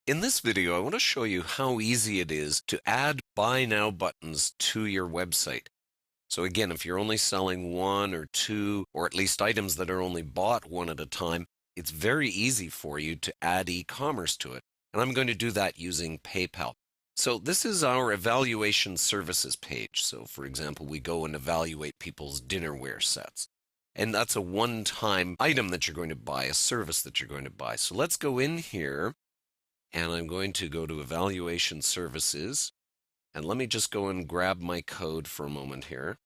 In this video, I want to show you how easy it is to add Buy Now buttons to your website. So again, if you're only selling one or two, or at least items that are only bought one at a time, it's very easy for you to add e-commerce to it. And I'm going to do that using PayPal. So this is our evaluation services page. So for example, we go and evaluate people's dinnerware sets. And that's a one-time item that you're going to buy, a service that you're going to buy. So let's go in here. And I'm going to go to Evaluation Services. And let me just go and grab my code for a moment here.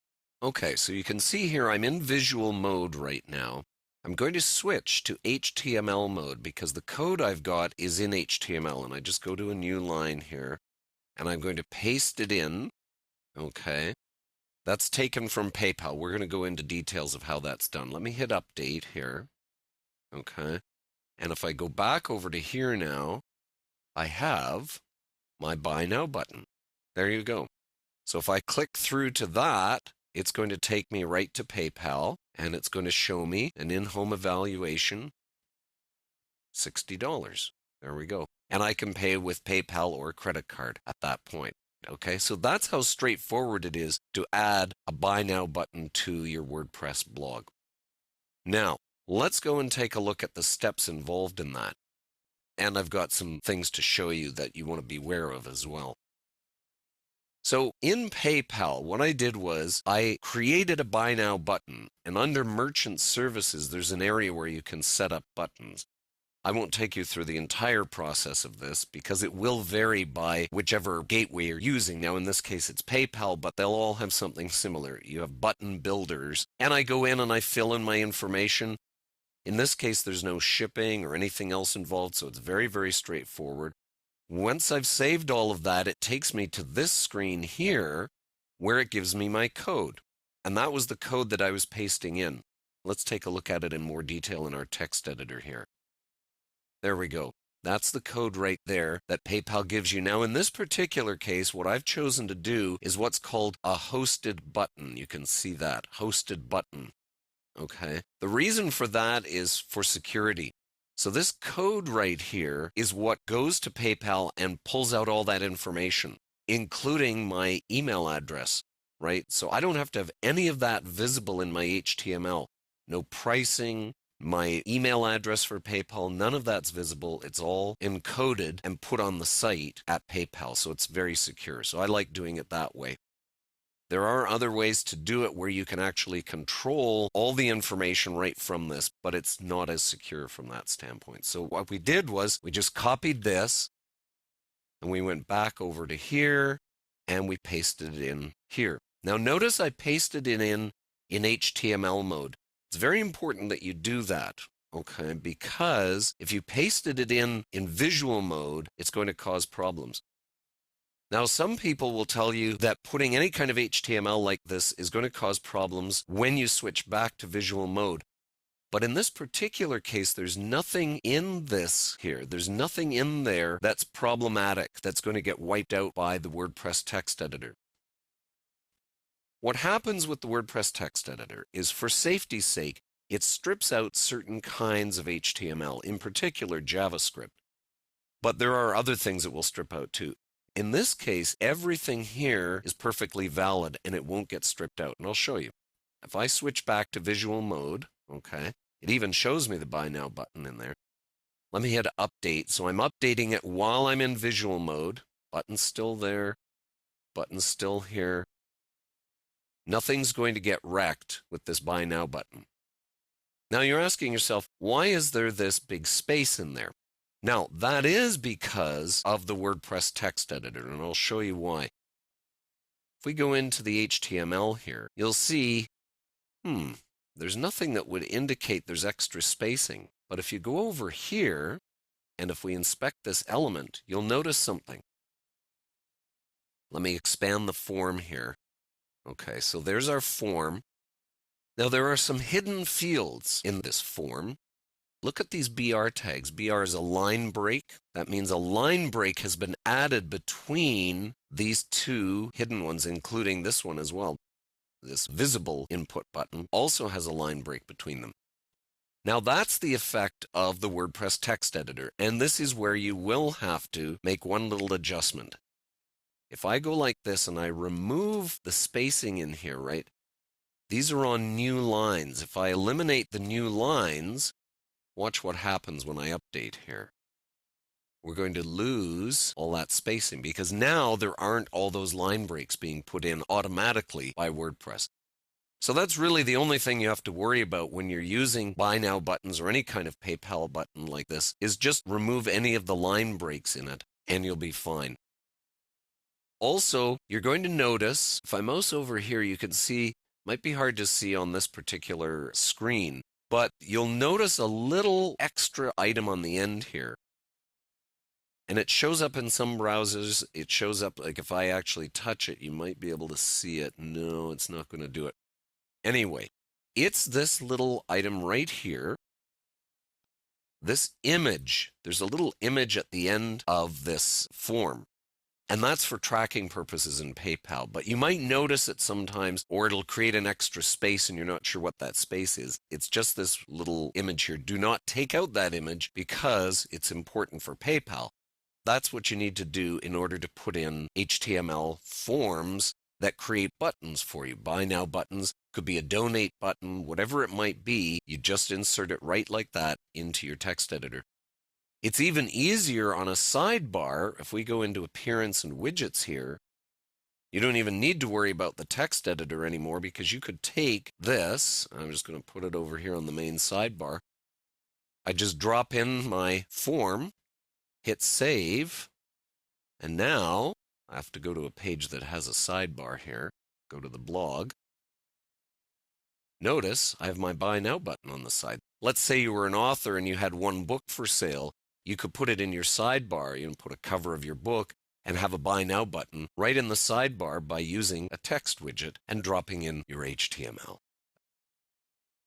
Okay, so you can see here I'm in visual mode right now. I'm going to switch to HTML mode because the code I've got is in HTML. And I just go to a new line here. And I'm going to paste it in. Okay. That's taken from PayPal. We're going to go into details of how that's done. Let me hit Update here. Okay. And if I go back over to here now, I have my Buy Now button. There you go. So if I click through to that, it's going to take me right to PayPal, and it's going to show me an in-home evaluation, $60. There we go. And I can pay with PayPal or credit card at that point. Okay, so that's how straightforward it is to add a Buy Now button to your WordPress blog. Now, let's go and take a look at the steps involved in that. And I've got some things to show you that you want to be aware of as well. So in PayPal, what I did was I created a Buy Now button, and under Merchant Services, there's an area where you can set up buttons. I won't take you through the entire process of this because it will vary by whichever gateway you're using. Now, in this case, it's PayPal, but they'll all have something similar. You have button builders, and I go in and I fill in my information. In this case, there's no shipping or anything else involved, so it's very, very straightforward. Once I've saved all of that, it takes me to this screen here where it gives me my code. And that was the code that I was pasting in. Let's take a look at it in more detail in our text editor here. There we go. That's the code right there that PayPal gives you. Now, in this particular case, what I've chosen to do is what's called a hosted button. You can see that, hosted button. Okay. The reason for that is for security. So this code right here is what goes to PayPal and pulls out all that information, including my email address, right? So I don't have to have any of that visible in my HTML. No pricing, my email address for PayPal, none of that's visible. It's all encoded and put on the site at PayPal. So it's very secure. So I like doing it that way. There are other ways to do it where you can actually control all the information right from this, but it's not as secure from that standpoint. So what we did was we just copied this and we went back over to here and we pasted it in here. Now notice I pasted it in HTML mode. It's very important that you do that, okay? Because if you pasted it in visual mode, it's going to cause problems. Now, some people will tell you that putting any kind of HTML like this is going to cause problems when you switch back to visual mode. But in this particular case, there's nothing in this here. There's nothing in there that's problematic, that's going to get wiped out by the WordPress text editor. What happens with the WordPress text editor is, for safety's sake, it strips out certain kinds of HTML, in particular JavaScript. But there are other things it will strip out too. In this case, everything here is perfectly valid and it won't get stripped out. And I'll show you. If I switch back to visual mode, okay, it even shows me the Buy Now button in there. Let me hit Update. So I'm updating it while I'm in visual mode. Button's still there. Button's still here. Nothing's going to get wrecked with this Buy Now button. Now you're asking yourself, why is there this big space in there? Now, that is because of the WordPress text editor, and I'll show you why. If we go into the HTML here, you'll see, there's nothing that would indicate there's extra spacing. But if you go over here, and if we inspect this element, you'll notice something. Let me expand the form here. Okay, so there's our form. Now, there are some hidden fields in this form. Look at these BR tags. BR is a line break. That means a line break has been added between these two hidden ones, including this one as well. This visible input button also has a line break between them. Now that's the effect of the WordPress text editor, and this is where you will have to make one little adjustment. If I go like this and I remove the spacing in here, right? These are on new lines. If I eliminate the new lines, watch what happens when I update here. We're going to lose all that spacing because now there aren't all those line breaks being put in automatically by WordPress. So that's really the only thing you have to worry about when you're using Buy Now buttons or any kind of PayPal button like this, is just remove any of the line breaks in it and you'll be fine. Also, you're going to notice, if I mouse over here, you can see, might be hard to see on this particular screen, but you'll notice a little extra item on the end here. And it shows up in some browsers. It shows up, like if I actually touch it, you might be able to see it. No, it's not going to do it. Anyway, it's this little item right here. This image, there's a little image at the end of this form. And that's for tracking purposes in PayPal. But you might notice it sometimes, or it'll create an extra space and you're not sure what that space is. It's just this little image here. Do not take out that image because it's important for PayPal. That's what you need to do in order to put in HTML forms that create buttons for you. Buy Now buttons, could be a donate button, whatever it might be. You just insert it right like that into your text editor. It's even easier on a sidebar. If we go into Appearance and Widgets here, you don't even need to worry about the text editor anymore because you could take this. I'm just going to put it over here on the main sidebar. I just drop in my form, hit save, and now I have to go to a page that has a sidebar here. Go to the blog. Notice I have my Buy Now button on the side. Let's say you were an author and you had one book for sale. You could put it in your sidebar. You can put a cover of your book and have a Buy Now button right in the sidebar by using a text widget and dropping in your HTML.